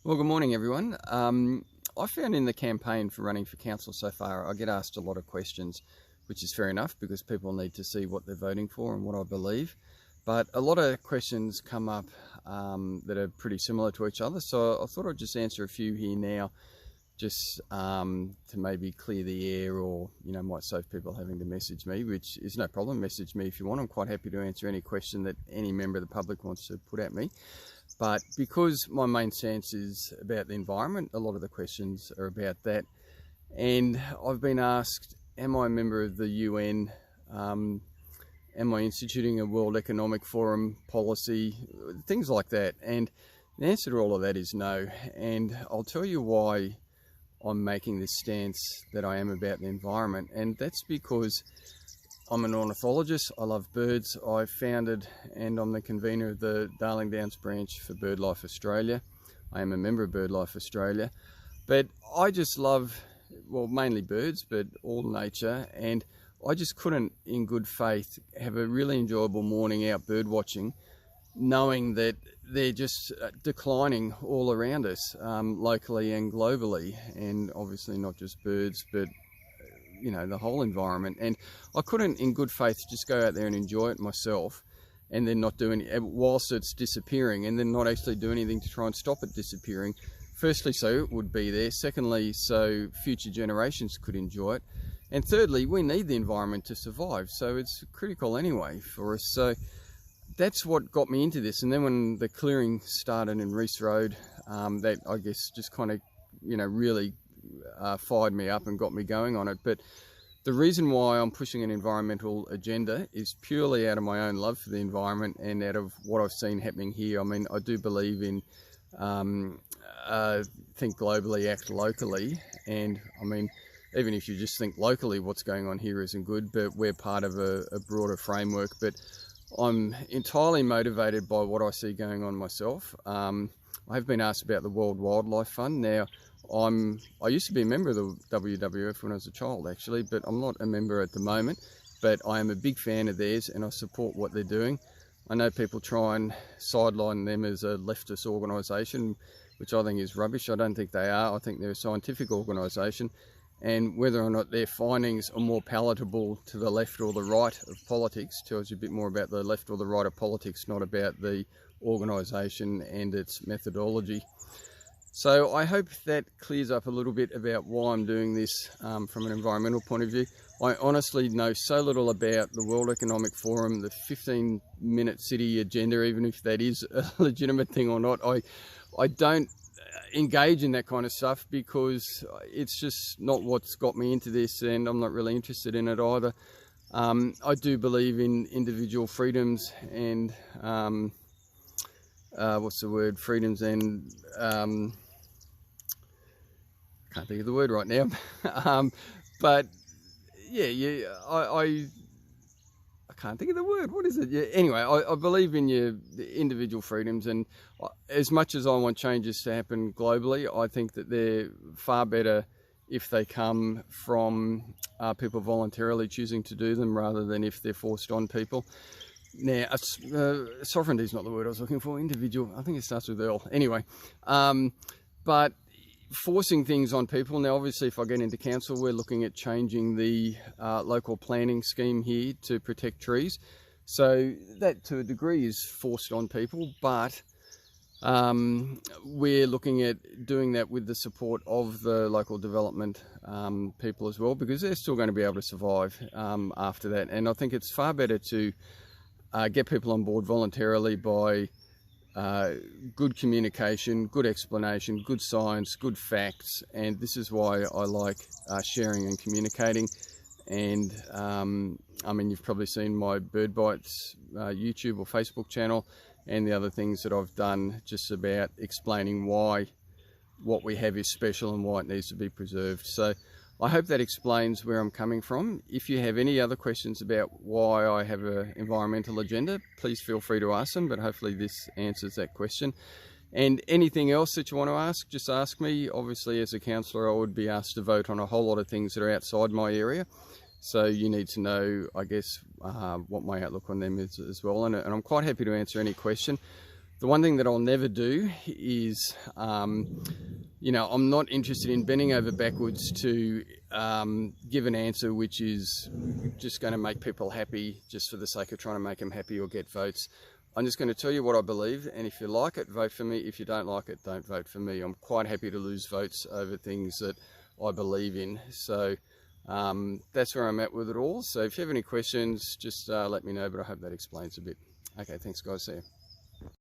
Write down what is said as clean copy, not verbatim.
Well, good morning, everyone. I found in the campaign for running for council so far, I get asked a lot of questions, which is fair enough because people need to see what they're voting for and what I believe. But a lot of questions come up that are pretty similar to each other. So I thought I'd just answer a few here now, just to maybe clear the air, or might save people having to message me, which is no problem. Message me if you want. I'm quite happy to answer any question that any member of the public wants to put at me. But because my main stance is about the environment, a lot of the questions are about that. And I've been asked, am I a member of the UN? Am I instituting a World Economic Forum policy? Things like that. And the answer to all of that is no. And I'll tell you why I'm making this stance that I am about the environment. And that's because I'm an ornithologist. I love birds. I founded and I'm the convener of the Darling Downs branch for BirdLife Australia. I am a member of BirdLife Australia. But I just love, well, mainly birds, but all nature. And I just couldn't, in good faith, have a really enjoyable morning out bird watching, knowing that they're just declining all around us, locally and globally. And obviously not just birds, but the whole environment. And I couldn't in good faith just go out there and enjoy it myself and then not do any, whilst it's disappearing, and then not actually do anything to try and stop it disappearing. Firstly, so it would be there. Secondly, so future generations could enjoy it. And thirdly, we need the environment to survive, so it's critical anyway for us. So that's what got me into this. And then when the clearing started in Reese Road, that I guess just kind of really fired me up and got me going on it. But the reason why I'm pushing an environmental agenda is purely out of my own love for the environment and out of what I've seen happening here. I mean, I do believe in think globally, act locally. And I mean, even if you just think locally, what's going on here isn't good, but we're part of a broader framework. But I'm entirely motivated by what I see going on myself. I've been asked about the World Wildlife Fund. Now, I used to be a member of the WWF when I was a child, actually, but I'm not a member at the moment. But I am a big fan of theirs and I support what they're doing. I know people try and sideline them as a leftist organisation, which I think is rubbish. I don't think they are. I think they're a scientific organisation. And whether or not their findings are more palatable to the left or the right of politics tells you a bit more about the left or the right of politics, not about the organisation and its methodology. So I hope that clears up a little bit about why I'm doing this from an environmental point of view. I honestly know so little about the World Economic Forum, the 15-minute city agenda, even if that is a legitimate thing or not. I don't engage in that kind of stuff because it's just not what's got me into this, and I'm not really interested in it either. I do believe in individual freedoms and freedoms and can't think of the word right now. But yeah, I can't think of the word. What is it? Yeah, anyway, I believe in your individual freedoms, and as much as I want changes to happen globally, I think that they're far better if they come from people voluntarily choosing to do them rather than if they're forced on people. Now, sovereignty is not the word I was looking for. Individual, I think it starts with L. Anyway, but forcing things on people. Now, obviously, if I get into council, we're looking at changing the local planning scheme here to protect trees. So that, to a degree, is forced on people, but we're looking at doing that with the support of the local development people as well, because they're still going to be able to survive after that. And I think it's far better to get people on board voluntarily by good communication, good explanation, good science, good facts. And this is why I like sharing and communicating. And I mean, you've probably seen my Bird Bites YouTube or Facebook channel and the other things that I've done just about explaining why what we have is special and why it needs to be preserved. So I hope that explains where I'm coming from. If you have any other questions about why I have an environmental agenda, please feel free to ask them, but hopefully this answers that question. And anything else that you want to ask, just ask me. Obviously, as a councillor, I would be asked to vote on a whole lot of things that are outside my area. So you need to know, I guess, what my outlook on them is as well. And I'm quite happy to answer any question. The one thing that I'll never do is, you know, I'm not interested in bending over backwards to give an answer which is just going to make people happy just for the sake of trying to make them happy or get votes. I'm just going to tell you what I believe, and if you like it, vote for me. If you don't like it, don't vote for me. I'm quite happy to lose votes over things that I believe in. So that's where I'm at with it all. So if you have any questions, just let me know, but I hope that explains a bit. Okay, thanks guys, see you.